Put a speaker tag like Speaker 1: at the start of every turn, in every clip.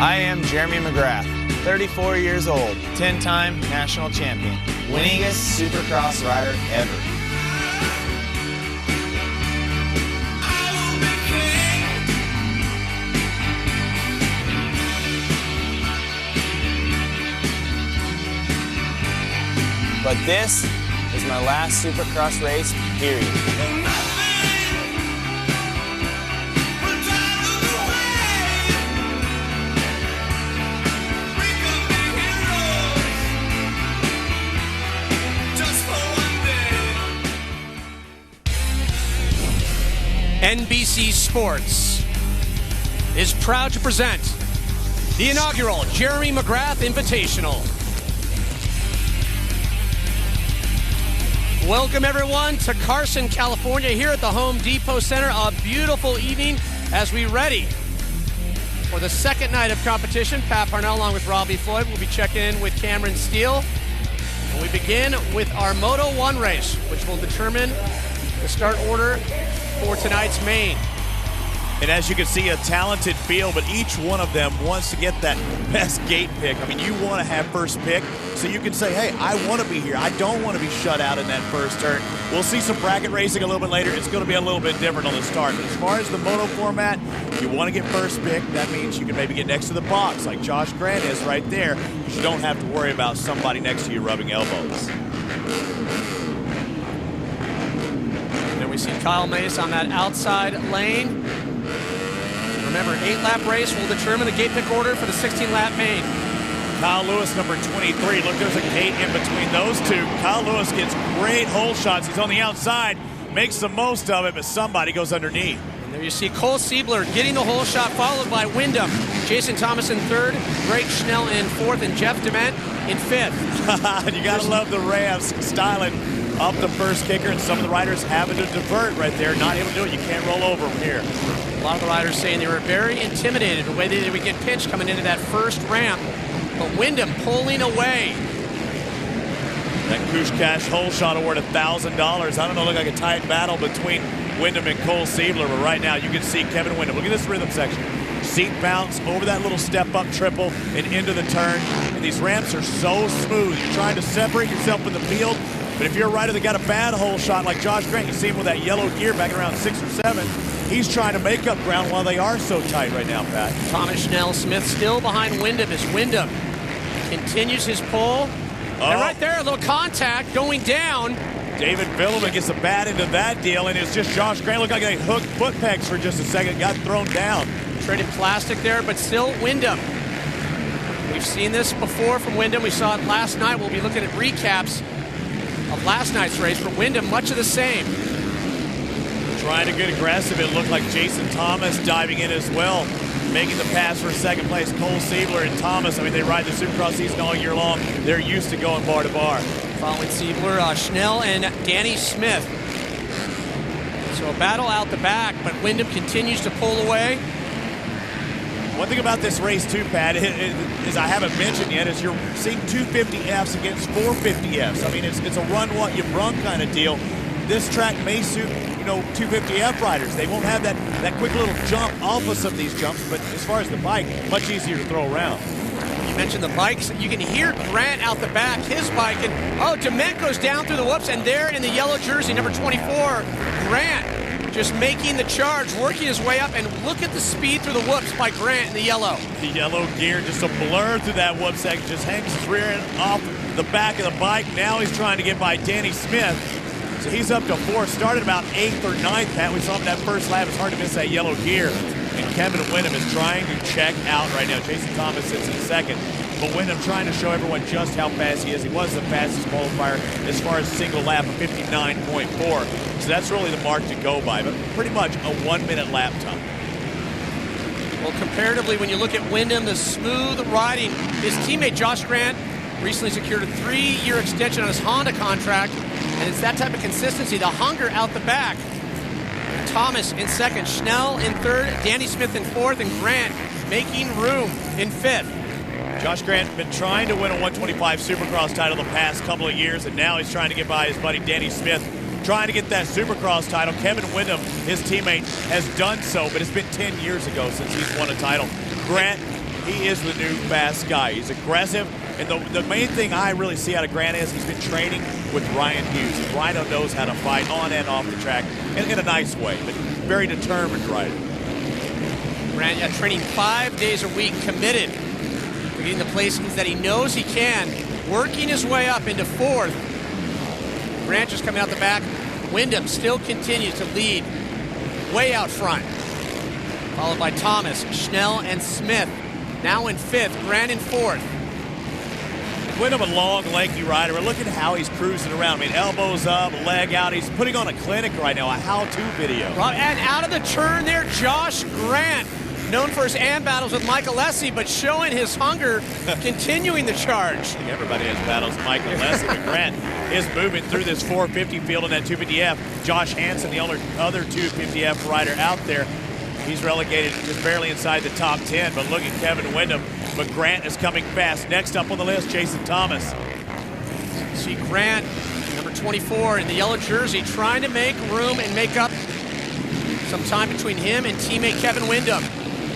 Speaker 1: I am Jeremy McGrath, 34 years old, 10-time national champion, winningest Supercross rider ever. But this is my last Supercross race, period.
Speaker 2: NBC Sports is proud to present the inaugural Jeremy McGrath Invitational. Welcome everyone to Carson, California, here at the Home Depot Center. A beautiful evening as we ready for the second night of competition. Pat Parnell along with Robbie Floyd will be checking in with Cameron Steele. And we begin with our Moto 1 race, which will determine the start order for tonight's main.
Speaker 3: And as you can see, a talented field, but each one of them wants to get that best gate pick. I mean, you want to have first pick, so you can say, hey, I want to be here. I don't want to be shut out in that first turn. We'll see some bracket racing a little bit later. It's going to be a little bit different on the start. But as far as the Moto format, you want to get first pick. That means you can maybe get next to the box, like Josh Grant is right there. You don't have to worry about somebody next to you rubbing elbows.
Speaker 2: We see Kyle Mace on that outside lane. Remember, 8-lap race will determine the gate pick order for the 16-lap main.
Speaker 3: Kyle Lewis, number 23. Look, there's a gate in between those two. Kyle Lewis gets great hole shots. He's on the outside, makes the most of it, but somebody goes underneath.
Speaker 2: And there you see Cole Siebler getting the hole shot, followed by Wyndham. Jason Thomas in third, Greg Schnell in fourth, and Jeff Dement in fifth.
Speaker 3: You got to love the Rams styling up the first kicker, and some of the riders having to divert right there, not able to do it. You can't roll over from here.
Speaker 2: A lot of the riders saying they were very intimidated the way they would get pinched coming into that first ramp, but Wyndham pulling away.
Speaker 3: That Kush Cash hole shot award $1,000. I don't know, look like a tight battle between Wyndham and Cole Siebler, but right now you can see Kevin Wyndham. Look at this rhythm section. Seat bounce over that little step-up triple and into the turn. And these ramps are so smooth. You're trying to separate yourself from the field, but if you're a rider that got a bad hole shot like Josh Grant, you see him with that yellow gear back around 6 or 7, he's trying to make up ground while they are so tight right now, Pat.
Speaker 2: Thomas Schnell Smith still behind Wyndham as Wyndham continues his pull. And right there, a little contact going down.
Speaker 3: David Villeman gets a bat into that deal, and it's just Josh Grant. Looked like they hooked foot pegs for just a second, got thrown down.
Speaker 2: Traded plastic there, but still Wyndham. We've seen this before from Wyndham. We saw it last night. We'll be looking at recaps of last night's race. For Wyndham, much of the same.
Speaker 3: Trying to get aggressive. It looked like Jason Thomas diving in as well, making the pass for second place. Cole Siebler and Thomas, I mean, they ride the Supercross season all year long. They're used to going bar to bar.
Speaker 2: Following Siebler, Schnell and Danny Smith. So a battle out the back, but Wyndham continues to pull away.
Speaker 3: One thing about this race too, Pat, is I haven't mentioned yet, is you're seeing 250Fs against 450Fs. I mean, it's a run what you brung kind of deal. This track may suit, 250F riders. They won't have that quick little jump off of some of these jumps, but as far as the bike, much easier to throw around.
Speaker 2: You mentioned the bikes. You can hear Grant out the back, his bike, and Dement goes down through the whoops, and there in the yellow jersey, number 24, Grant just making the charge, working his way up, and look at the speed through the whoops by Grant in the yellow.
Speaker 3: The yellow gear, just a blur through that whoop section, just hangs his rear end off the back of the bike. Now he's trying to get by Danny Smith. So he's up to 4th, started about 8th or 9th, Pat. We saw him in that first lap. It's hard to miss that yellow gear. And Kevin Wyndham is trying to check out right now. Jason Thomas sits in second. But Wyndham trying to show everyone just how fast he is. He was the fastest qualifier as far as single lap of 59.4. So that's really the mark to go by. But pretty much a 1-minute lap time.
Speaker 2: Well, comparatively, when you look at Wyndham, the smooth riding, his teammate Josh Grant recently secured a 3-year extension on his Honda contract. And it's that type of consistency, the hunger out the back. Thomas in second, Schnell in third, Danny Smith in fourth, and Grant making room in fifth.
Speaker 3: Josh Grant been trying to win a 125 Supercross title the past couple of years, and now he's trying to get by his buddy Danny Smith, trying to get that Supercross title. Kevin Wyndham, his teammate, has done so, but it's been 10 years ago since he's won a title. Grant He is the new fast guy. He's aggressive. And the main thing I really see out of Grant is he's been training with Ryan Hughes. And Rhino knows how to fight on and off the track in a nice way, but very determined rider.
Speaker 2: Grant training 5 days a week, committed to getting the placings that he knows he can, working his way up into fourth. Grant just coming out the back. Wyndham still continues to lead way out front, followed by Thomas, Schnell, and Smith. Now in fifth, Grant in fourth.
Speaker 3: Wyndham, a long, lanky rider. But look at how he's cruising around. I mean, elbows up, leg out. He's putting on a clinic right now, a how-to video.
Speaker 2: And out of the turn there, Josh Grant, known for his AM battles with Michael Alessi, but showing his hunger, continuing the charge.
Speaker 3: I think everybody has battles with Michael Alessi, but Grant is moving through this 450 field in that 250F. Josh Hansen, the other 250F rider out there, he's relegated just barely inside the top 10, but look at Kevin Wyndham. But Grant is coming fast. Next up on the list, Jason Thomas.
Speaker 2: See Grant, number 24 in the yellow jersey, trying to make room and make up some time between him and teammate Kevin Wyndham.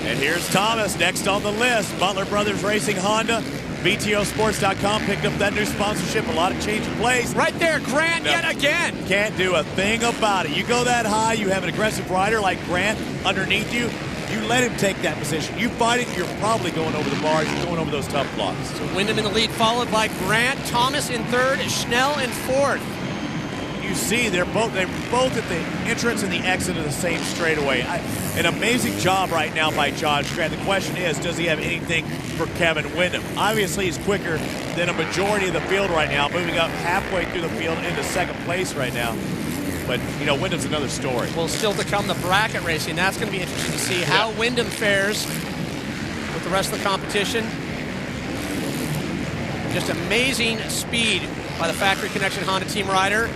Speaker 3: And here's Thomas next on the list. Butler Brothers Racing Honda. BTOsports.com picked up that new sponsorship. A lot of change in place.
Speaker 2: Right there, Grant yet again.
Speaker 3: Can't do a thing about it. You go that high, you have an aggressive rider like Grant underneath you, you let him take that position. You fight it, you're probably going over the bars, you're going over those tough blocks.
Speaker 2: So Wyndham in the lead, followed by Grant, Thomas in third, Schnell in fourth.
Speaker 3: You see they're both at the entrance and the exit of the same straightaway. An amazing job right now by Josh Grant. The question is, does he have anything for Kevin Wyndham? Obviously, he's quicker than a majority of the field right now, moving up halfway through the field into second place right now. But, you know, Wyndham's another story.
Speaker 2: Well, still to come, the bracket racing. That's going to be interesting to see how Wyndham fares with the rest of the competition. Just amazing speed by the Factory Connection Honda team rider.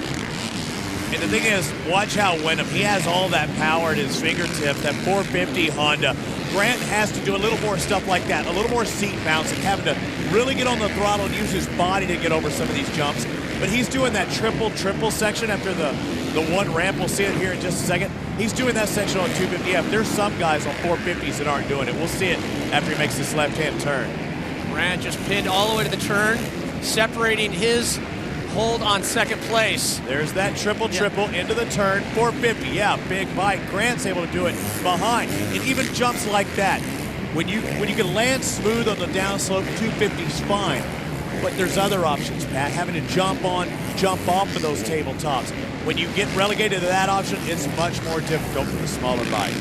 Speaker 3: And the thing is, watch how Wyndham, he has all that power at his fingertip, that 450 Honda. Grant has to do a little more stuff like that, a little more seat bouncing, having to really get on the throttle and use his body to get over some of these jumps. But he's doing that triple section after the one ramp. We'll see it here in just a second. He's doing that section on 250F. There's some guys on 450s that aren't doing it. We'll see it after he makes this left-hand turn.
Speaker 2: Grant just pinned all the way to the turn, separating his hold on second place.
Speaker 3: There's that triple into the turn, 450. Yeah, big bite. Grant's able to do it behind. And even jumps like that, when you can land smooth on the downslope, 250's fine. But there's other options, Pat. Having to jump off of those tabletops. When you get relegated to that option, it's much more difficult for the smaller bike.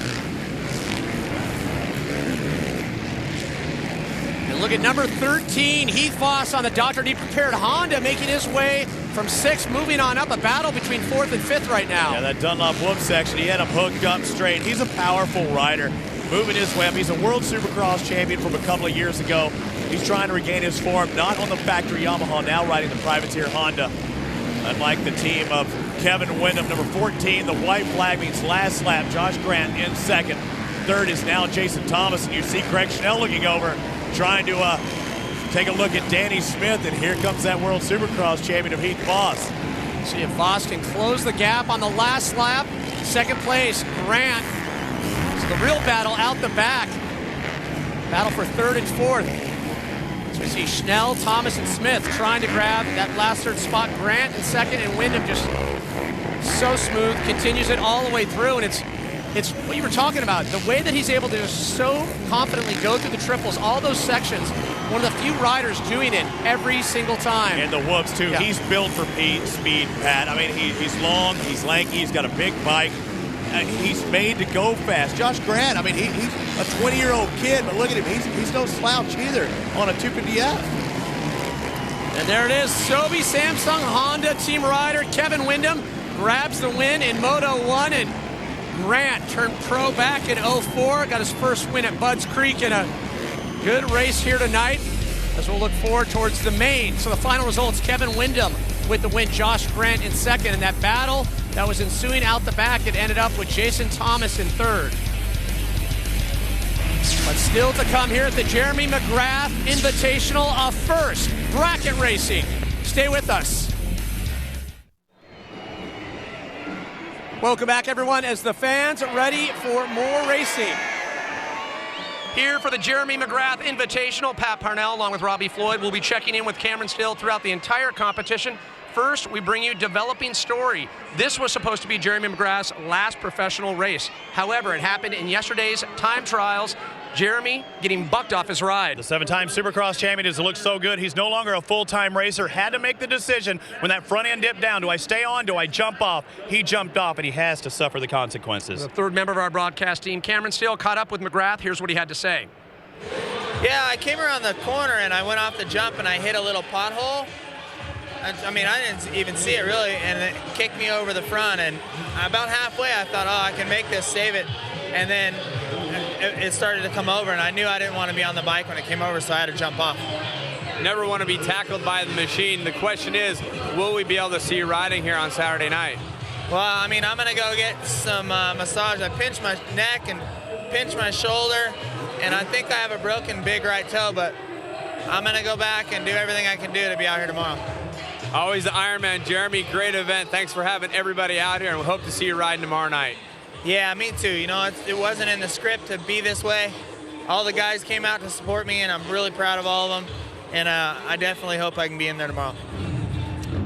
Speaker 2: And look at number 13, Heath Voss on the Dr. D Prepared Honda, making his way from 6th, moving on up. A battle between 4th and 5th right now.
Speaker 3: Yeah, that Dunlop whoop section, he had him hooked up straight. He's a powerful rider, moving his way up. He's a World Supercross champion from a couple of years ago. He's trying to regain his form, not on the factory Yamaha, now riding the privateer Honda. Unlike the team of Kevin Wyndham, number 14, the white flag means last lap. Josh Grant in second. Third is now Jason Thomas, and you see Craig Schnell looking over, trying to take a look at Danny Smith, and here comes that World Supercross champion of Heath Voss.
Speaker 2: See if Voss can close the gap on the last lap. Second place, Grant. So the real battle out the back. Battle for third and fourth. So we see Schnell, Thomas, and Smith trying to grab that last third spot. Grant in second, and Wyndham just so smooth, continues it all the way through, and it's what you were talking about, the way that he's able to just so confidently go through the triples, all those sections. One of the few riders doing it every single time.
Speaker 3: And the whoops, too. Yeah. He's built for speed, Pat. I mean, he's long, he's lanky, he's got a big bike. He's made to go fast. Josh Grant, I mean, he's a 20-year-old kid, but look at him. He's no slouch either on a 250F.
Speaker 2: And there it is, Sobe Samsung Honda team rider Kevin Wyndham grabs the win in Moto 1, and Grant turned pro back in 04, got his first win at Budds Creek in a good race here tonight as we'll look forward towards the main. So the final results, Kevin Wyndham with the win, Josh Grant in second, and that battle that was ensuing out the back, it ended up with Jason Thomas in third. But still to come here at the Jeremy McGrath Invitational, a first bracket racing. Stay with us. Welcome back, everyone, as the fans are ready for more racing. Here for the Jeremy McGrath Invitational, Pat Parnell along with Robbie Floyd will be checking in with Cameron Still throughout the entire competition. First, we bring you Developing Story. This was supposed to be Jeremy McGrath's last professional race. However, it happened in yesterday's time trials. Jeremy getting bucked off his ride.
Speaker 3: The 7-time Supercross champion has looked so good. He's no longer a full-time racer. Had to make the decision when that front end dipped down. Do I stay on? Do I jump off? He jumped off, and he has to suffer the consequences.
Speaker 2: The third member of our broadcast team, Cameron Steele, caught up with McGrath. Here's what he had to say.
Speaker 1: Yeah, I came around the corner and I went off the jump and I hit a little pothole. I didn't even see it really, and it kicked me over the front. And about halfway, I thought, oh, I can make this, save it. And then it started to come over, and I knew I didn't want to be on the bike when it came over, so I had to jump off.
Speaker 4: Never want to be tackled by the machine. The question is, will we be able to see you riding here on Saturday night?
Speaker 1: Well, I'm going to go get some massage. I pinched my neck and pinched my shoulder, and I think I have a broken big right toe, but I'm going to go back and do everything I can do to be out here tomorrow.
Speaker 4: Always the Ironman. Jeremy, great event. Thanks for having everybody out here, and we hope to see you riding tomorrow night.
Speaker 1: Yeah, me too. You know, it wasn't in the script to be this way. All the guys came out to support me, and I'm really proud of all of them. And I definitely hope I can be in there tomorrow.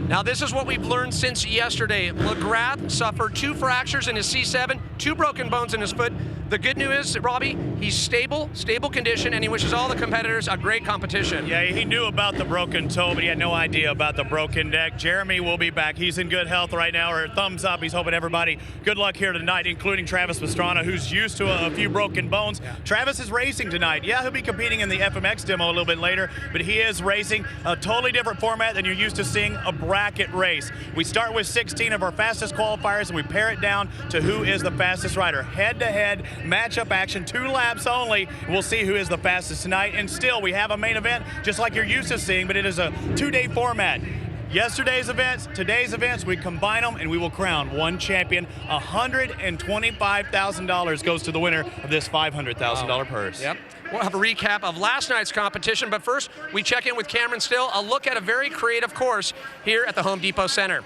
Speaker 2: Now, this is what we've learned since yesterday. McGrath suffered 2 fractures in his C7, 2 broken bones in his foot. The good news is, Robbie, he's stable condition, and he wishes all the competitors a great competition.
Speaker 3: Yeah, he knew about the broken toe, but he had no idea about the broken neck. Jeremy will be back. He's in good health right now, or thumbs up. He's hoping everybody good luck here tonight, including Travis Pastrana, who's used to a few broken bones. Yeah. Travis is racing tonight. Yeah, he'll be competing in the FMX demo a little bit later, but he is racing a totally different format than you're used to seeing, a bracket race. We start with 16 of our fastest qualifiers, and we pare it down to who is the fastest rider. Head-to-head matchup action, 2 laps only. We'll see who is the fastest tonight. And still, we have a main event just like you're used to seeing, but it is a 2-day format. Yesterday's events, today's events, we combine them and we will crown one champion. $125,000 goes to the winner of this $500,000 purse.
Speaker 2: Yep. We'll have a recap of last night's competition, but first we check in with Cameron Still, a look at a very creative course here at the Home Depot Center.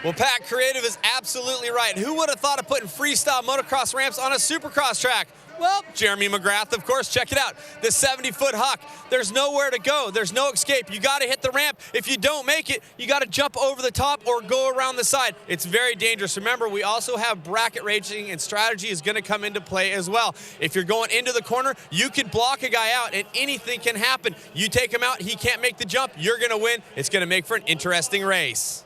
Speaker 5: Well, Pat, creative is absolutely right. Who would have thought of putting freestyle motocross ramps on a supercross track? Well, Jeremy McGrath, of course. Check it out. The 70-foot huck. There's nowhere to go. There's no escape. You got to hit the ramp. If you don't make it, you got to jump over the top or go around the side. It's very dangerous. Remember, we also have bracket racing, and strategy is going to come into play as well. If you're going into the corner, you can block a guy out, and anything can happen. You take him out, he can't make the jump. You're going to win. It's going to make for an interesting race.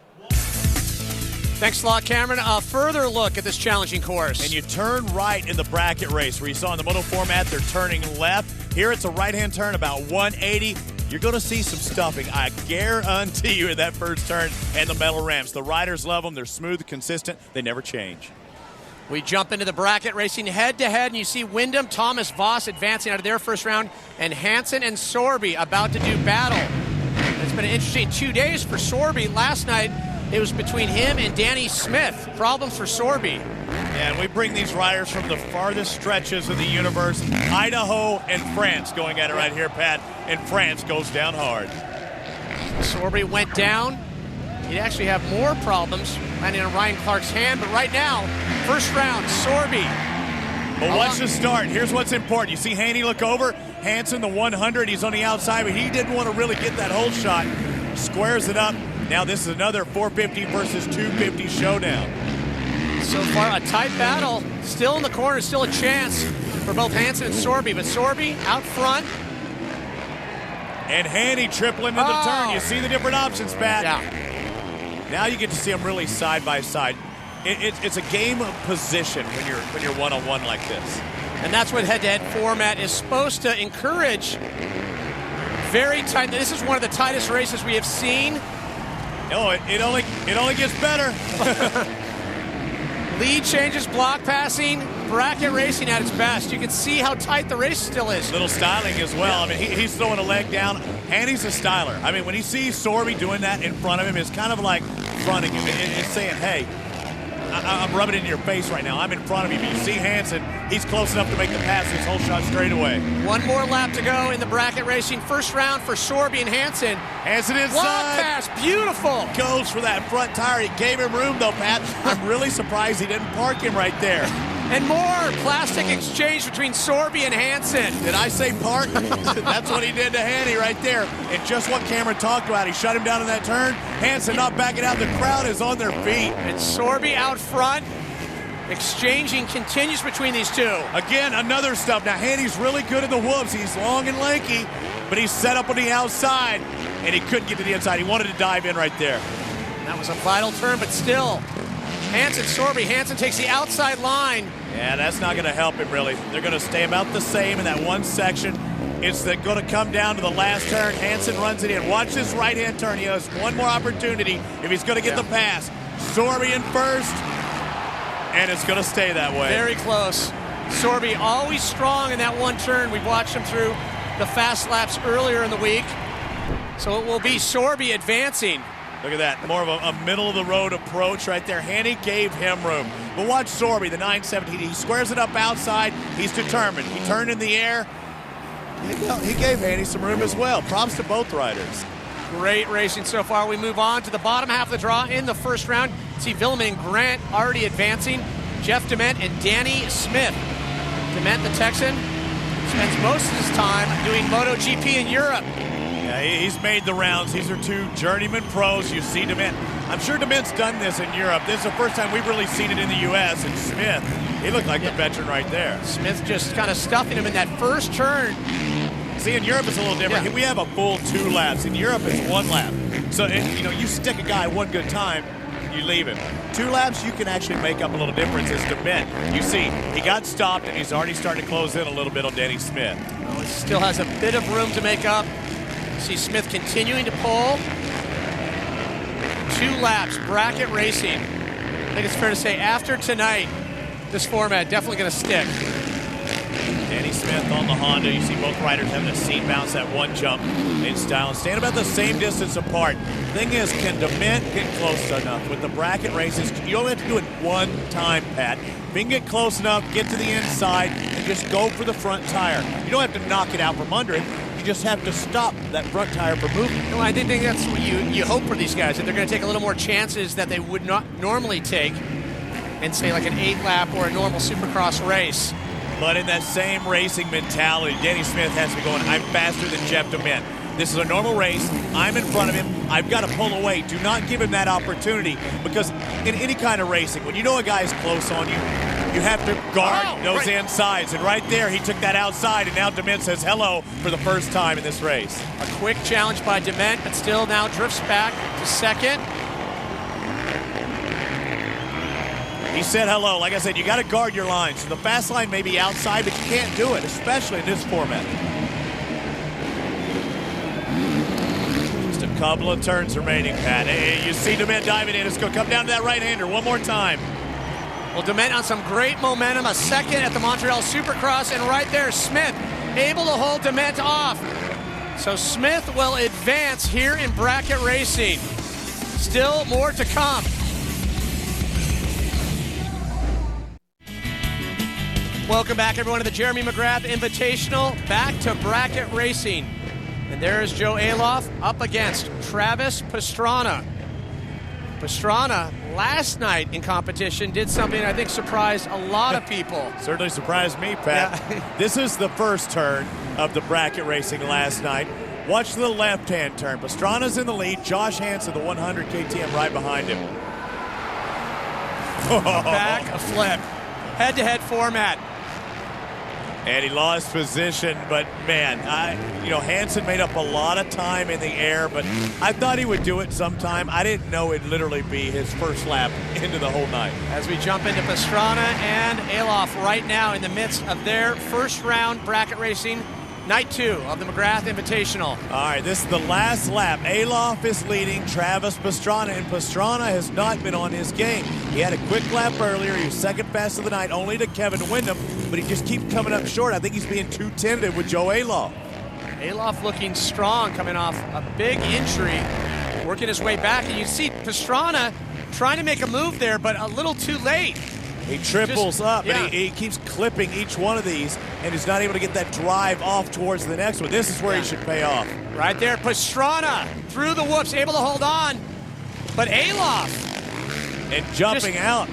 Speaker 2: Thanks a lot, Cameron. A further look at this challenging course.
Speaker 3: And you turn right in the bracket race where you saw in the Moto format, they're turning left. Here it's a right-hand turn about 180. You're going to see some stuffing, I guarantee you, in that first turn and the metal ramps. The riders love them. They're smooth, consistent. They never change.
Speaker 2: We jump into the bracket racing head-to-head, and you see Wyndham, Thomas Voss advancing out of their first round, and Hansen and Sorby about to do battle. It's been an interesting 2 days for Sorby. Last night, it was between him and Danny Smith. Problems for Sorby.
Speaker 3: Yeah, and we bring these riders from the farthest stretches of the universe, Idaho and France, going at it right here, Pat. And France goes down hard.
Speaker 2: Sorby went down. He'd actually have more problems landing on Ryan Clark's hand, but right now, first round, Sorby.
Speaker 3: But watch the start. Here's what's important. You see Haney look over. Hansen, the 100, he's on the outside, but he didn't want to really get that whole shot. Squares it up. Now this is another 450 versus 250 showdown.
Speaker 2: So far, a tight battle. Still in the corner, still a chance for both Hansen and Sorby, but Sorby out front.
Speaker 3: And Haney tripling into the turn. You see the different options, Pat.
Speaker 2: Yeah.
Speaker 3: Now you get to see them really side by side. It's a game of position when you're one-on-one like this.
Speaker 2: And that's what head-to-head format is supposed to encourage. Very tight. This is one of the tightest races we have seen.
Speaker 3: Oh, it only gets better.
Speaker 2: Lead changes, block passing, bracket racing at its best. You can see how tight the race still is.
Speaker 3: Little styling as well. I mean, he's throwing a leg down, and he's a styler. I mean, when he sees Sorby doing that in front of him, it's kind of like fronting him. It's saying, hey, I'm rubbing it in your face right now. I'm in front of you. But you see Hansen, he's close enough to make the pass his whole shot straight away.
Speaker 2: One more lap to go in the bracket racing. First round for Sorby and Hansen.
Speaker 3: Hansen inside.
Speaker 2: Block pass, beautiful.
Speaker 3: Goes for that front tire. He gave him room though, Pat. I'm really surprised he didn't park him right there.
Speaker 2: And more plastic exchange between Sorby and Hansen.
Speaker 3: Did I say park? That's what he did to Hanny right there. And just what Cameron talked about. He shut him down in that turn. Hansen not backing out. The crowd is on their feet.
Speaker 2: And Sorby out front. Exchanging continues between these two.
Speaker 3: Again, another stuff. Now, Hanny's really good in the whoops. He's long and lanky, but he's set up on the outside, and he couldn't get to the inside. He wanted to dive in right there.
Speaker 2: That was a vital turn, but still. Hansen, Sorby. Hansen takes the outside line.
Speaker 3: Yeah, that's not going to help him, really. They're going to stay about the same in that one section. It's going to come down to the last turn. Hansen runs it in. Watch this right-hand turn. He has one more opportunity if he's going to get the pass. Sorby in first, and it's going to stay that way.
Speaker 2: Very close. Sorby always strong in that one turn. We've watched him through the fast laps earlier in the week. So it will be Sorby advancing.
Speaker 3: Look at that, more of a middle-of-the-road approach right there. Hanny gave him room. But watch Sorby, the 917. He squares it up outside. He's determined. He turned in the air. He gave Hanny some room as well. Props to both riders.
Speaker 2: Great racing so far. We move on to the bottom half of the draw in the first round. See Villeman and Grant already advancing. Jeff Dement and Danny Smith. Dement, the Texan, spends most of his time doing MotoGP in Europe.
Speaker 3: Yeah, he's made the rounds. These are two journeyman pros. You see Dement. I'm sure Dement's done this in Europe. This is the first time we've really seen it in the U.S. And Smith, he looked like the veteran right there.
Speaker 2: Smith just kind of stuffing him in that first turn.
Speaker 3: See, in Europe it's a little different.
Speaker 2: Yeah.
Speaker 3: We have a full 2 laps. In Europe it's 1 lap. So, you stick a guy one good time, you leave him. 2 laps, you can actually make up a little difference as Dement. You see, he got stopped and he's already starting to close in a little bit on Danny Smith.
Speaker 2: Well, he still has a bit of room to make up. See Smith continuing to pull. 2 laps, bracket racing. I think it's fair to say after tonight, this format definitely going to stick.
Speaker 3: Danny Smith on the Honda. You see both riders having a seat bounce that one jump in style and stand about the same distance apart. Thing is, can Dement get close enough? With the bracket races, you only have to do it one time, Pat. If you can get close enough, get to the inside, and just go for the front tire. You don't have to knock it out from under it. You just have to stop that front tire from moving.
Speaker 2: Well, I think that's what you hope for these guys, that they're going to take a little more chances that they would not normally take in, say, like an 8-lap or a normal Supercross race.
Speaker 3: But in that same racing mentality, Danny Smith has to be going, I'm faster than Jeff Dement. This is a normal race. I'm in front of him. I've got to pull away. Do not give him that opportunity, because in any kind of racing, when you know a guy's close on you, you have to guard those insides. And right there, he took that outside, and now Dement says hello for the first time in this race.
Speaker 2: A quick challenge by Dement, but still now drifts back to second.
Speaker 3: He said hello. Like I said, you got to guard your lines. So the fast line may be outside, but you can't do it, especially in this format. Just a couple of turns remaining, Pat. Hey, you see Dement diving in. It's going to come down to that right-hander one more time.
Speaker 2: Well, Dement on some great momentum, a second at the Montreal Supercross, and right there, Smith able to hold Dement off. So Smith will advance here in bracket racing. Still more to come. Welcome back, everyone, to the Jeremy McGrath Invitational. Back to bracket racing. And there's Joe Aloff up against Travis Pastrana. Pastrana, last night in competition, did something I think surprised a lot of people.
Speaker 3: Certainly surprised me, Pat. Yeah. This is the first turn of the bracket racing last night. Watch the left-hand turn. Pastrana's in the lead. Josh Hansen, the 100 KTM, right behind him.
Speaker 2: Back a flip. Head-to-head format.
Speaker 3: And he lost position, but man, Hansen made up a lot of time in the air, but I thought he would do it sometime. I didn't know it'd literally be his first lap into the whole night.
Speaker 2: As we jump into Pastrana and Aloff right now in the midst of their first round bracket racing, night 2 of the McGrath Invitational.
Speaker 3: All right, this is the last lap. Aloff is leading Travis Pastrana, and Pastrana has not been on his game. He had a quick lap earlier. He was second best of the night, only to Kevin Windham, but he just keeps coming up short. I think he's being too tentative with Joe Aloff.
Speaker 2: Aloff looking strong, coming off a big injury, working his way back. And you see Pastrana trying to make a move there, but a little too late.
Speaker 3: He triples up, and he keeps clipping each one of these, and is not able to get that drive off towards the next one. This is where he should pay off.
Speaker 2: Right there, Pastrana through the whoops, able to hold on, but Aloff.
Speaker 3: And jumping out.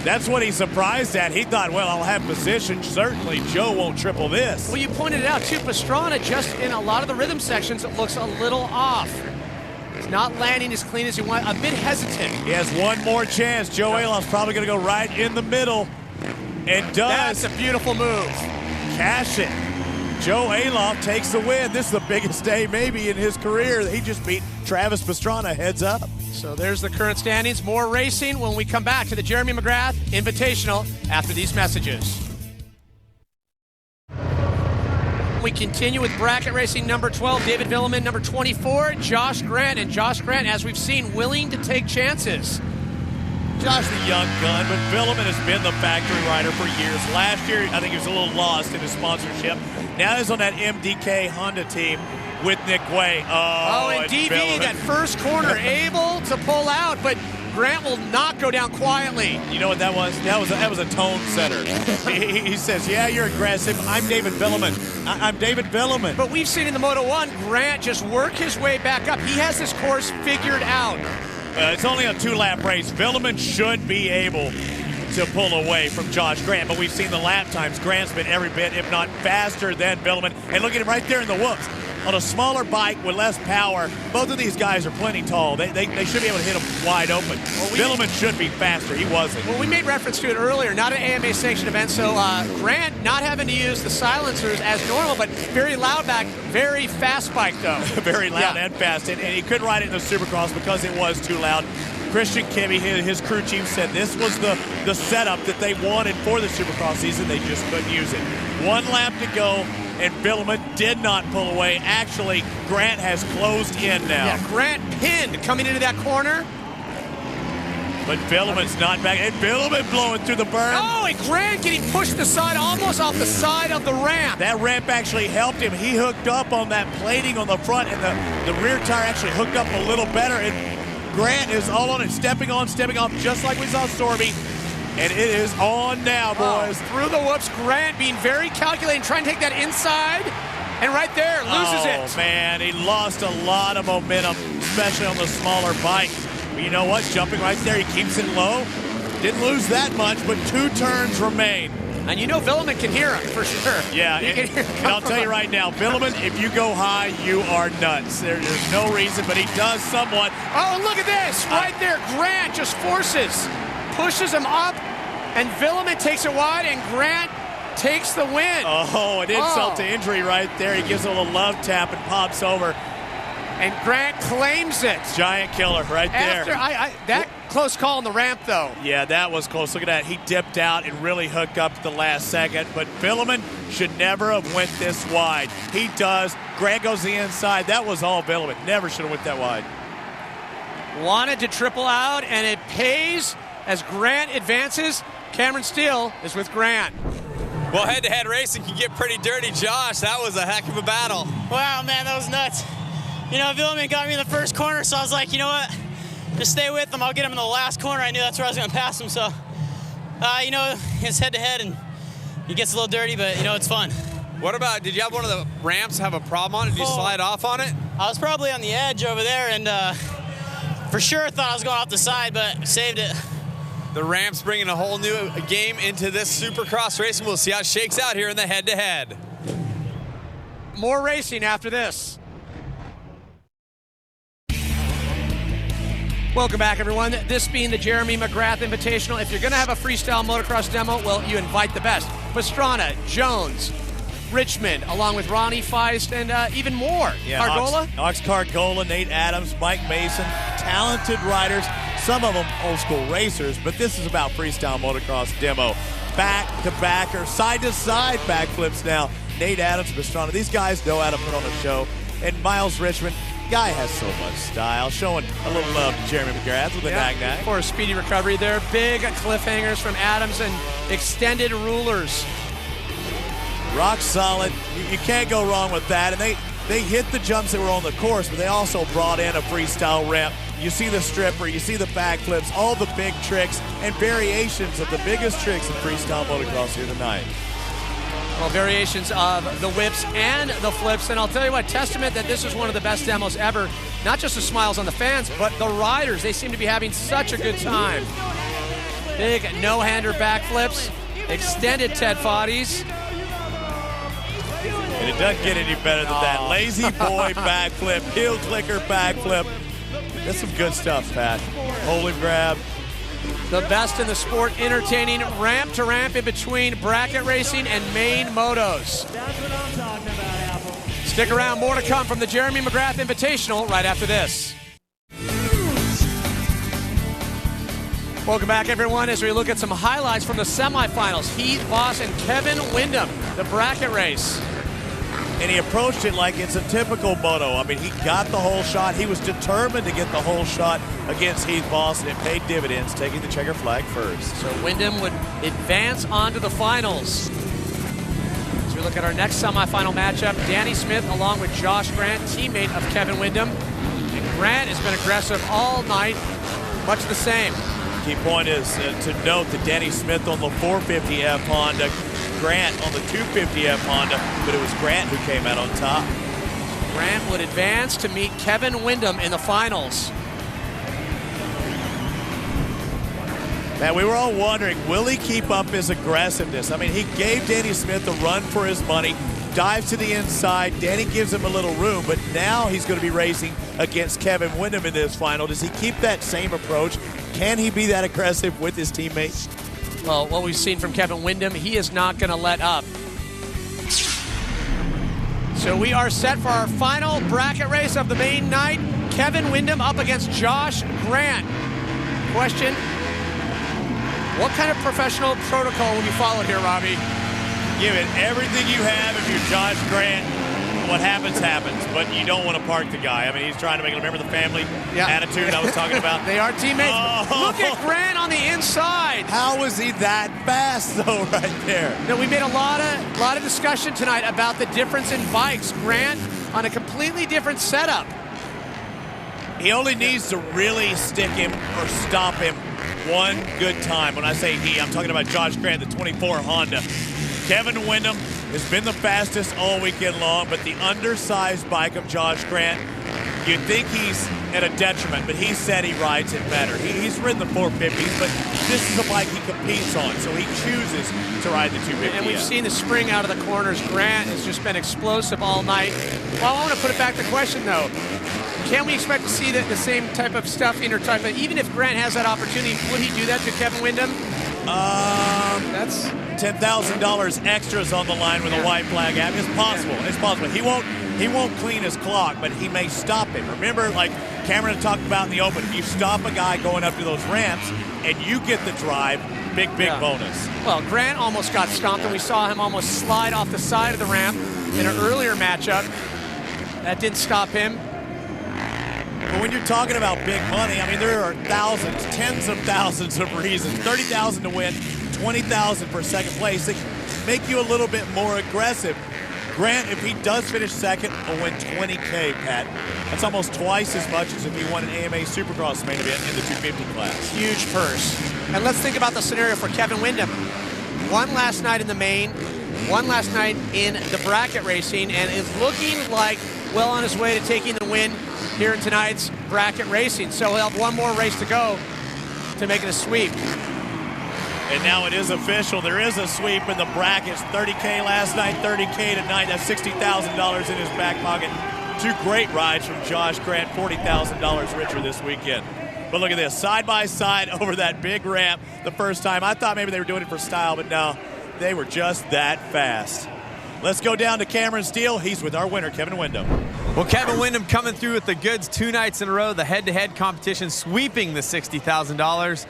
Speaker 3: That's what he's surprised at. He thought, well, I'll have position. Certainly Joe won't triple this.
Speaker 2: Well, you pointed it out, too. Pastrana, just in a lot of the rhythm sections, it looks a little off. He's not landing as clean as he wants, a bit hesitant.
Speaker 3: He has one more chance. Joe Alon's probably going to go right in the middle and does.
Speaker 2: That's a beautiful move.
Speaker 3: Cash it. Joe Aloff takes the win. This is the biggest day maybe in his career. He just beat Travis Pastrana heads up.
Speaker 2: So there's the current standings. More racing when we come back to the Jeremy McGrath Invitational after these messages. We continue with bracket racing number 12, David Villeman, number 24, Josh Grant. And Josh Grant, as we've seen, willing to take chances.
Speaker 3: Josh the young gun, but Villeman has been the factory rider for years. Last year, I think he was a little lost in his sponsorship. Now he's on that MDK Honda team with Nick Way.
Speaker 2: And DV,
Speaker 3: Villeman.
Speaker 2: that first corner, able to pull out, but Grant will not go down quietly.
Speaker 3: You know what that was? That was a tone setter. he says, yeah, you're aggressive. I'm David Villeman. I'm David Villeman.
Speaker 2: But we've seen in the Moto 1, Grant just work his way back up. He has this course figured out.
Speaker 3: It's only a 2-lap race. Villeman should be able to pull away from Josh Grant, but we've seen the lap times. Grant's been every bit, if not faster, than Villeman. And look at him right there in the whoops. On a smaller bike with less power, both of these guys are plenty tall. They should be able to hit him wide open. Villeman should be faster. He wasn't.
Speaker 2: Well, we made reference to it earlier. Not an AMA-sanctioned event, so Grant not having to use the silencers as normal, but very loud back, very fast bike, though.
Speaker 3: Very loud and fast. And he couldn't ride it in the Supercross because it was too loud. Christian Kimmy, his crew chief, said this was the setup that they wanted for the Supercross season. They just couldn't use it. 1 lap to go, and Villeman did not pull away. Actually, Grant has closed in now.
Speaker 2: Yeah, Grant pinned coming into that corner.
Speaker 3: But Villeman's not back. And Villeman blowing through the berm.
Speaker 2: Oh, and Grant getting pushed aside, almost off the side of the ramp.
Speaker 3: That ramp actually helped him. He hooked up on that plating on the front, and the rear tire actually hooked up a little better. And Grant is all on it, stepping off, just like we saw Sorby. And it is on now, boys.
Speaker 2: Through the whoops, Grant being very calculating, trying to take that inside, and right there, loses it.
Speaker 3: Oh, man, he lost a lot of momentum, especially on the smaller bike. But you know what? Jumping right there, he keeps it low. Didn't lose that much, but 2 turns remain.
Speaker 2: And you know Villeman can hear him, for sure.
Speaker 3: Yeah, and I'll tell you right now, Villeman, if you go high, you are nuts. There's no reason, but he does somewhat.
Speaker 2: Oh, look at this. Right there, Grant just pushes him up, and Villeman takes it wide, and Grant takes the win.
Speaker 3: Oh, an insult to injury right there. He gives a little love tap and pops over.
Speaker 2: And Grant claims it.
Speaker 3: Giant killer right there.
Speaker 2: That close call on the ramp, though.
Speaker 3: Yeah, that was close. Look at that. He dipped out and really hooked up at the last second. But Villeman should never have went this wide. He does. Grant goes the inside. That was all Villeman. Never should have went that wide.
Speaker 2: Wanted to triple out, and it pays as Grant advances. Cameron Steele is with Grant.
Speaker 5: Well, head-to-head racing can get pretty dirty, Josh. That was a heck of a battle.
Speaker 6: Wow, man, that was nuts. You know, Villeman got me in the first corner, so I was like, you know what? Just stay with him. I'll get him in the last corner. I knew that's where I was going to pass him. So, you know, it's head-to-head, and he gets a little dirty, but, you know, it's fun.
Speaker 5: What about, did you have one of the ramps have a problem on it? Did you slide off on it?
Speaker 6: I was probably on the edge over there, and for sure thought I was going off the side, but saved it.
Speaker 5: The ramp's bringing a whole new game into this Supercross racing. We'll see how it shakes out here in the head-to-head.
Speaker 2: More racing after this. Welcome back, everyone. This being the Jeremy McGrath Invitational. If you're going to have a freestyle motocross demo, well, you invite the best. Pastrana, Jones, Richmond, along with Ronnie Feist, and even more.
Speaker 3: Yeah,
Speaker 2: Cargola?
Speaker 3: Ox Cargola, Nate Adams, Mike Mason, talented riders, some of them old school racers, but this is about freestyle motocross demo. Back to backer, side to side backflips now. Nate Adams, Pastrana, these guys know how to put on a show. And Miles Richmond, guy has so much style, showing a little love to Jeremy McGrath with a nag-nag.
Speaker 2: For a speedy recovery there. Big cliffhangers from Adams and extended rulers.
Speaker 3: Rock solid. You can't go wrong with that. And they hit the jumps that were on the course, but they also brought in a freestyle ramp. You see the stripper, you see the backflips, all the big tricks and variations of the biggest tricks in freestyle motocross here tonight.
Speaker 2: Well, variations of the whips and the flips. And I'll tell you what, testament that this is one of the best demos ever. Not just the smiles on the fans, but the riders. They seem to be having such a good time. Big no-hander backflips, extended Ted Foddy's.
Speaker 3: And it doesn't get any better than that. Lazy boy backflip, heel clicker backflip. That's some good stuff, Pat. Holy grab.
Speaker 2: The best in the sport, entertaining ramp to ramp in between bracket racing and main motos. Stick around, more to come from the Jeremy McGrath Invitational right after this. Welcome back, everyone, as we look at some highlights from the semifinals. Heath Voss and Kevin Windham, the bracket race.
Speaker 3: And he approached it like it's a typical moto. I mean, he got the whole shot. He was determined to get the whole shot against Heath Voss, and it paid dividends, taking the checker flag first.
Speaker 2: So Windham would advance on to the finals. As we look at our next semifinal matchup, Danny Smith along with Josh Grant, teammate of Kevin Windham. And Grant has been aggressive all night, much the same.
Speaker 3: Key point is to note that Danny Smith on the 450F Honda, Grant on the 250F Honda, but it was Grant who came out on top.
Speaker 2: Grant would advance to meet Kevin Windham in the finals.
Speaker 3: Man, we were all wondering, will he keep up his aggressiveness? I mean, he gave Danny Smith a run for his money, dives to the inside. Danny gives him a little room, but now he's going to be racing against Kevin Windham in this final. Does he keep that same approach? Can he be that aggressive with his teammates?
Speaker 2: Well, what we've seen from Kevin Windham, he is not going to let up. So we are set for our final bracket race of the main night. Kevin Windham up against Josh Grant. Question, what kind of professional protocol will you follow here, Robbie?
Speaker 3: Give it everything you have if you're Josh Grant. What happens, happens, but you don't want to park the guy. I mean, he's trying to make a remember the family attitude I was talking about.
Speaker 2: They are teammates.
Speaker 3: Oh.
Speaker 2: Look at Grant on the inside.
Speaker 3: How was he that fast, though, right there?
Speaker 2: Now, we made a lot of discussion tonight about the difference in bikes. Grant on a completely different setup.
Speaker 3: He only needs to really stick him or stop him one good time. When I say he, I'm talking about Josh Grant, the 24 Honda. Kevin Windham has been the fastest all weekend long, but the undersized bike of Josh Grant, you'd think he's at a detriment, but he said he rides it better. He's ridden the 450s, but this is a bike he competes on, so he chooses to ride the 250.
Speaker 2: And we've seen the spring out of the corners. Grant has just been explosive all night. Well, I want to put it back to question, though. Can we expect to see the same type of stuff intertype? Even if Grant has that opportunity, would he do that to Kevin Windham?
Speaker 3: That's $10,000 extras on the line with a white flag app. It's possible. It's possible. He won't clean his clock, but he may stop him. Remember, like Cameron talked about in the open, if you stop a guy going up to those ramps and you get the drive, big bonus.
Speaker 2: Well, Grant almost got stomped, and we saw him almost slide off the side of the ramp in an earlier matchup. That didn't stop him.
Speaker 3: But when you're talking about big money, I mean, there are thousands, tens of thousands of reasons. $30,000 to win, $20,000 for second place. They make you a little bit more aggressive. Grant, if he does finish second, will win $20K, Pat. That's almost twice as much as if he won an AMA Supercross main event in the 250 class.
Speaker 2: Huge purse. And let's think about the scenario for Kevin Windham. One last night in the main, one last night in the bracket racing, and is looking like well on his way to taking the win here in tonight's bracket racing. So he'll have one more race to go to make it a sweep.
Speaker 3: And now it is official. There is a sweep in the brackets. $30K last night, $30K tonight. That's $60,000 in his back pocket. Two great rides from Josh Grant, $40,000 richer this weekend. But look at this, side by side over that big ramp the first time. I thought maybe they were doing it for style, but no, they were just that fast. Let's go down to Cameron Steele. He's with our winner, Kevin Windham.
Speaker 5: Well, Kevin Windham coming through with the goods 2 nights in a row, the head-to-head competition, sweeping the $60,000.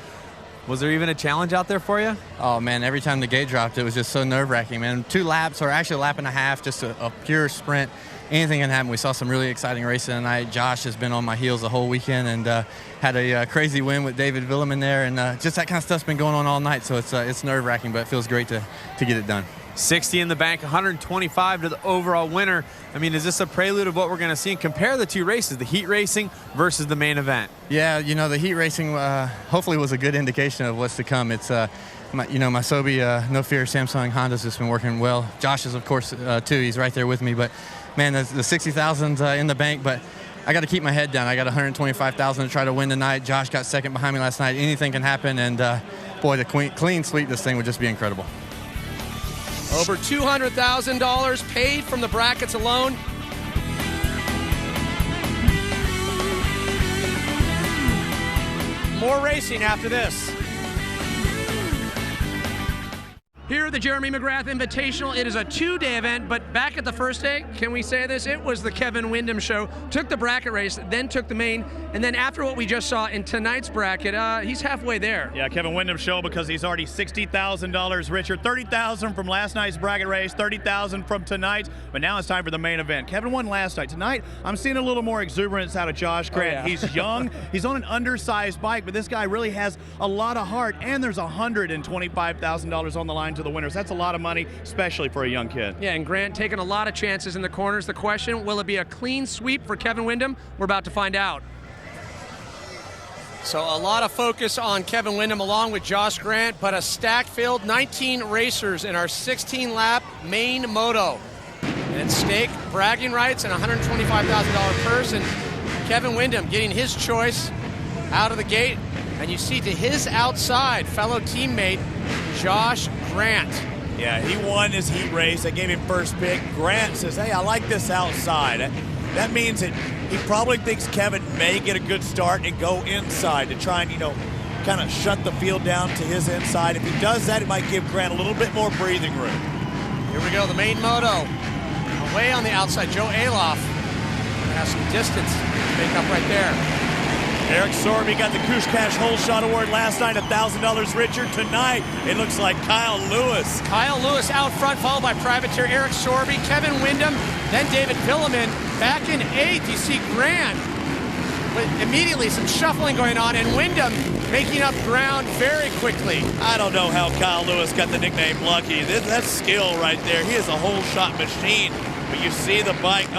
Speaker 5: Was there even a challenge out there for you?
Speaker 7: Oh, man, every time the gate dropped, it was just so nerve-wracking, man. 2 laps, or actually a lap and a half, just a pure sprint. Anything can happen. We saw some really exciting racing tonight. Josh has been on my heels the whole weekend and had a crazy win with David Villeman there, and just that kind of stuff's been going on all night, so it's nerve-wracking, but it feels great to get it done.
Speaker 5: 60 in the bank, 125 to the overall winner. I mean, is this a prelude of what we're going to see? And compare the 2 races, the heat racing versus the main event.
Speaker 7: Yeah, you know, the heat racing hopefully was a good indication of what's to come. It's, my Sobi, No Fear, Samsung, Honda's just been working well. Josh is, of course, too. He's right there with me. But, man, the 60,000's in the bank. But I got to keep my head down. I got 125,000 to try to win tonight. Josh got second behind me last night. Anything can happen. And boy, to clean sweep this thing would just be incredible.
Speaker 2: Over $200,000 paid from the brackets alone. More racing after this. Here at the Jeremy McGrath Invitational, it is a 2-day event, but back at the first day, can we say this? It was the Kevin Windham show. Took the bracket race, then took the main, and then after what we just saw in tonight's bracket, he's halfway there.
Speaker 3: Yeah, Kevin Windham show because he's already $60,000 richer. $30,000 from last night's bracket race, $30,000 from tonight, but now it's time for the main event. Kevin won last night. Tonight, I'm seeing a little more exuberance out of Josh Grant.
Speaker 2: Oh, yeah.
Speaker 3: He's young, he's on an undersized bike, but this guy really has a lot of heart, and there's $125,000 on the line to the winners. That's a lot of money, especially for a young kid.
Speaker 2: Yeah, and Grant taking a lot of chances in the corners. The question, will it be a clean sweep for Kevin Windham? We're about to find out. So a lot of focus on Kevin Windham along with Josh Grant, but a stacked field, 19 racers in our 16-lap main moto. And at stake, bragging rights and $125,000 purse, and Kevin Windham getting his choice out of the gate. And you see to his outside, fellow teammate, Josh Grant.
Speaker 3: Yeah, he won his heat race. I gave him first pick. Grant says, hey, I like this outside. That means that he probably thinks Kevin may get a good start and go inside to try and, kind of shut the field down to his inside. If he does that, it might give Grant a little bit more breathing room.
Speaker 2: Here we go, the main moto. Away on the outside, Joe Aloff has some distance to make up right there.
Speaker 3: Eric Sorby got the Kush Cash Hole Shot Award last night, $1,000 richer. Tonight, it looks like Kyle Lewis.
Speaker 2: Kyle Lewis out front, followed by privateer Eric Sorby, Kevin Windham, then David Villeman. Back in 8th, you see Grant. With immediately some shuffling going on, and Windham making up ground very quickly.
Speaker 3: I don't know how Kyle Lewis got the nickname Lucky. That's skill right there. He is a whole shot machine. But you see the bike,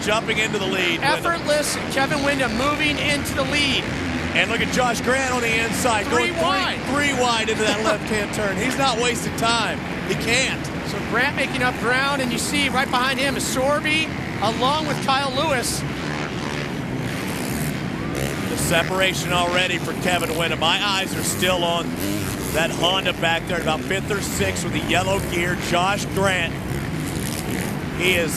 Speaker 3: jumping into the lead.
Speaker 2: Effortless, Kevin Windham moving into the lead.
Speaker 3: And look at Josh Grant on the inside.
Speaker 2: Three wide
Speaker 3: into that left-hand turn. He's not wasting time. He can't.
Speaker 2: So Grant making up ground, and you see right behind him is Sorby, along with Kyle Lewis.
Speaker 3: The separation already for Kevin Windham. My eyes are still on that Honda back there, about 5th or 6th with the yellow gear. Josh Grant. He is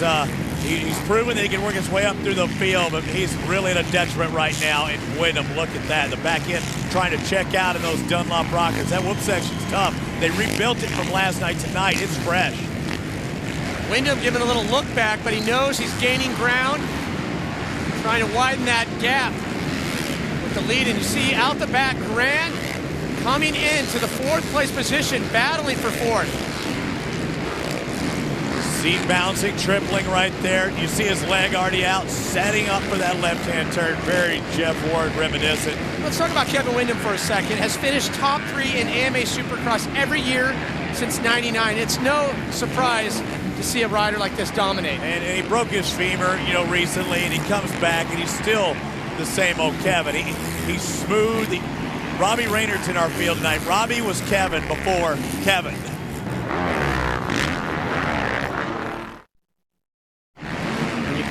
Speaker 3: he's proven that he can work his way up through the field, but he's really at a detriment right now. And Windham, look at that. The back end trying to check out in those Dunlop rockets. That whoop section's tough. They rebuilt it from last night tonight. It's fresh.
Speaker 2: Windham giving a little look back, but he knows he's gaining ground, trying to widen that gap with the lead. And you see out the back, Grant coming into the 4th place position, battling for 4th.
Speaker 3: Seat bouncing, tripling right there. You see his leg already out, setting up for that left-hand turn. Very Jeff Ward reminiscent.
Speaker 2: Let's talk about Kevin Windham for a second. Has finished top 3 in AMA Supercross every year since '99. It's no surprise to see a rider like this dominate.
Speaker 3: And he broke his femur, recently, and he comes back, and he's still the same old Kevin. He's smooth. Robbie Raynor's in our field tonight. Robbie was Kevin before Kevin.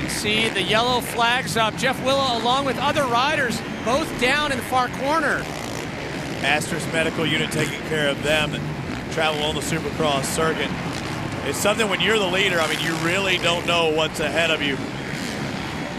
Speaker 2: See the yellow flags up. Jeff Willow along with other riders, both down in the far corner.
Speaker 3: Asterisk Medical Unit taking care of them that travel on the Supercross circuit. It's something when you're the leader, you really don't know what's ahead of you.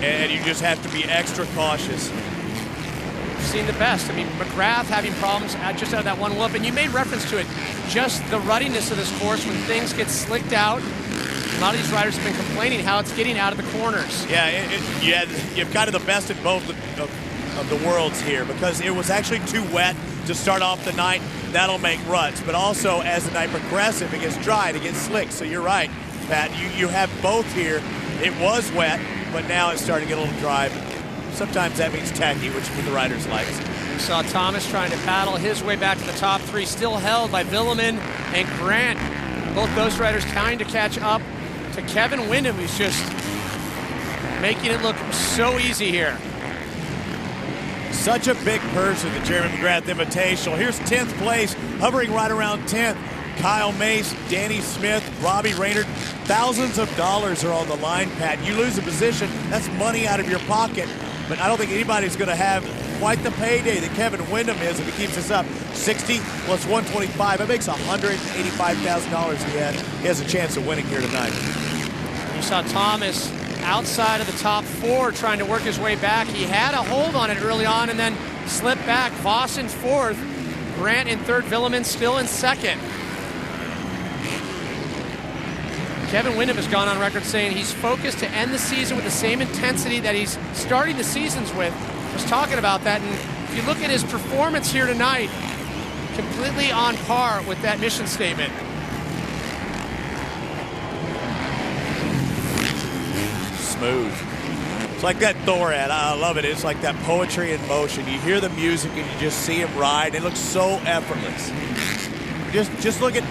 Speaker 3: And you just have to be extra cautious.
Speaker 2: We've seen the best. McGrath having problems just out of that one whoop, and you made reference to it. Just the ruddiness of this course when things get slicked out. A lot of these riders have been complaining how it's getting out of the corners.
Speaker 3: Yeah, you've kind of the best of both of the worlds here, because it was actually too wet to start off the night. That'll make ruts. But also, as the night progresses, it gets dry, it gets slick. So you're right, Pat. You have both here. It was wet, but now it's starting to get a little dry. Sometimes that means tacky, which the riders like.
Speaker 2: We saw Thomas trying to paddle his way back to the top 3, still held by Villeman and Grant. Both those riders trying to catch up to Kevin Windham, who's just making it look so easy here.
Speaker 3: Such a big purse with the Jeremy McGrath Invitational. Here's 10th place, hovering right around 10th. Kyle Mace, Danny Smith, Robbie Rayner. Thousands of dollars are on the line, Pat. You lose a position, that's money out of your pocket. But I don't think anybody's going to have quite the payday that Kevin Windham is if he keeps this up. 60 plus 125. That makes $185,000 he has a chance of winning here tonight.
Speaker 2: You saw Thomas outside of the top 4 trying to work his way back. He had a hold on it early on and then slipped back. Voss in 4th, Grant in 3rd, Villeman still in 2nd. Kevin Windham has gone on record saying he's focused to end the season with the same intensity that he's starting the seasons with. I was talking about that, and if you look at his performance here tonight, completely on par with that mission statement.
Speaker 3: Smooth. It's like that Thor ad. I love it. It's like that poetry in motion. You hear the music and you just see him ride. It looks so effortless. Just look at.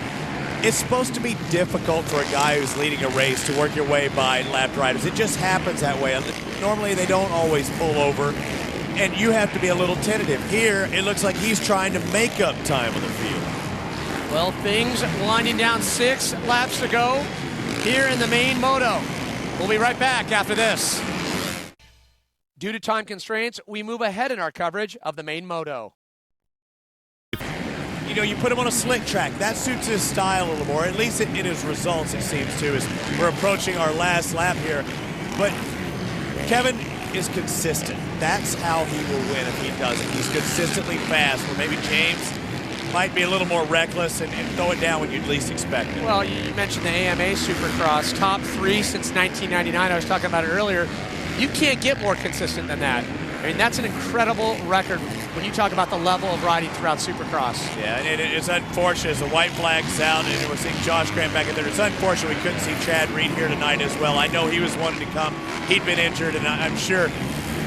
Speaker 3: It's supposed to be difficult for a guy who's leading a race to work your way by lap riders. It just happens that way. Normally they don't always pull over, and you have to be a little tentative. Here, it looks like he's trying to make up time on the field.
Speaker 2: Well, things winding down 6 laps to go here in the main moto. We'll be right back after this. Due to time constraints, we move ahead in our coverage of the main moto.
Speaker 3: You know, you put him on a slick track. That suits his style a little more, at least in his results, it seems to, as we're approaching our last lap here. But Kevin is consistent. That's how he will win if he does it. He's consistently fast, where maybe James might be a little more reckless and throw it down when you'd least expect it.
Speaker 2: Well, you mentioned the AMA Supercross, top 3 since 1999. I was talking about it earlier. You can't get more consistent than that. I mean, that's an incredible record when you talk about the level of riding throughout Supercross.
Speaker 3: Yeah, and it's unfortunate as the white flag's out and we're seeing Josh Grant back in there. It's unfortunate we couldn't see Chad Reed here tonight as well. I know he was wanting to come. He'd been injured, and I'm sure,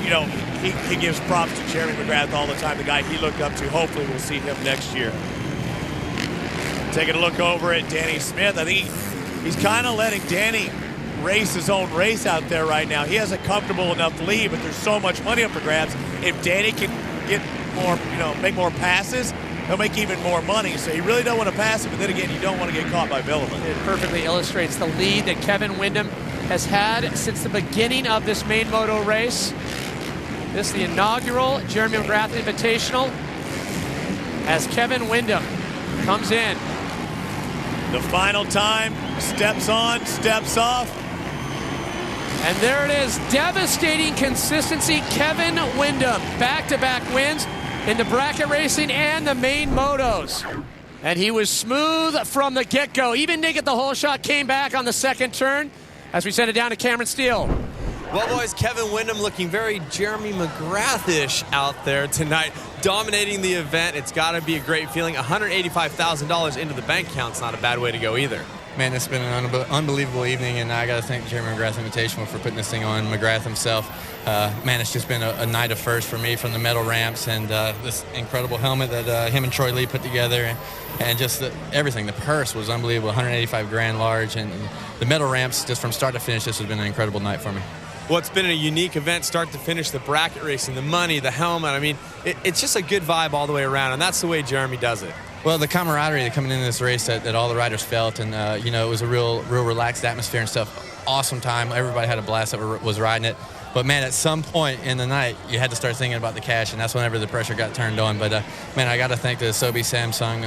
Speaker 3: you know, he gives props to Jeremy McGrath all the time, the guy he looked up to. Hopefully we'll see him next year. Taking a look over at Danny Smith. I think he's kind of letting Danny race his own race out there right now. He has a comfortable enough lead, but there's so much money up for grabs. If Danny can get more, you know, make more passes, he'll make even more money. So you really don't want to pass him, but then again, you don't want to get caught by Villeman.
Speaker 2: It perfectly illustrates the lead that Kevin Windham has had since the beginning of this main moto race. This is the inaugural Jeremy McGrath Invitational as Kevin Windham comes in.
Speaker 3: The final time, steps on, steps off.
Speaker 2: And there it is, devastating consistency. Kevin Windham, back-to-back wins in the bracket racing and the main motos. And he was smooth from the get-go. Even didn't get the whole shot, came back on the second turn as we send it down to Cameron Steele.
Speaker 5: Well, boys, Kevin Windham looking very Jeremy McGrath-ish out there tonight, dominating the event. It's got to be a great feeling. $185,000 into the bank account's not a bad way to go either.
Speaker 7: Man, it's been an unbelievable evening, and I got to thank Jeremy McGrath Invitational for putting this thing on. McGrath himself, man, it's just been a night of first for me, from the metal ramps and this incredible helmet that him and Troy Lee put together, and just everything. The purse was unbelievable, 185 grand large, and the metal ramps, just from start to finish, this has been an incredible night for me.
Speaker 5: Well, it's been a unique event, start to finish, the bracket racing, the money, the helmet. I mean, it's just a good vibe all the way around, and that's the way Jeremy does it.
Speaker 7: Well, the camaraderie that coming into this race that all the riders felt, and, you know, it was a real relaxed atmosphere and stuff. Awesome time. Everybody had a blast that was riding it. But, man, at some point in the night, you had to start thinking about the cash, and that's whenever the pressure got turned on. But, man, I got to thank the Sobe Samsung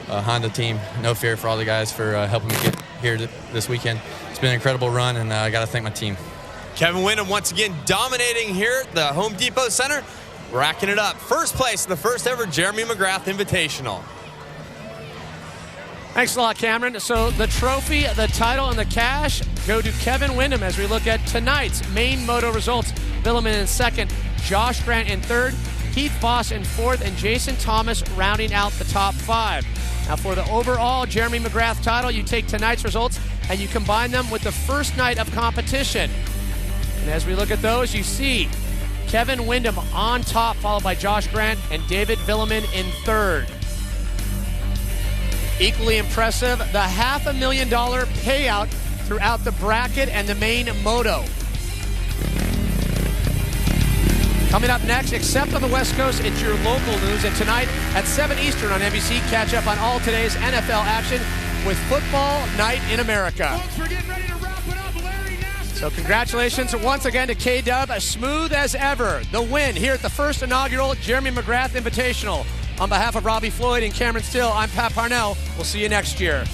Speaker 7: Honda team. No fear for all the guys for helping me get here this weekend. It's been an incredible run, and I got to thank my team.
Speaker 5: Kevin Windham once again dominating here at the Home Depot Center, racking it up. First place in the first ever Jeremy McGrath Invitational.
Speaker 2: Thanks a lot, Cameron. So the trophy, the title, and the cash go to Kevin Windham as we look at tonight's main moto results. Villeman in second, Josh Grant in third, Keith Voss in fourth, and Jason Thomas rounding out the top 5. Now for the overall Jeremy McGrath title, you take tonight's results and you combine them with the first night of competition. And as we look at those, you see Kevin Windham on top, followed by Josh Grant and David Villeman in third. Equally impressive, the $500,000 payout throughout the bracket and the main moto. Coming up next, except on the West Coast, it's your local news. And tonight at 7 Eastern on NBC, catch up on all today's NFL action with Football Night in America.
Speaker 8: Folks, we're getting ready to wrap it up. Larry Nance
Speaker 2: So congratulations once again to K-Dub, as smooth as ever. The win here at the first inaugural Jeremy McGrath Invitational. On behalf of Robbie Floyd and Cameron Still, I'm Pat Parnell. We'll see you next year.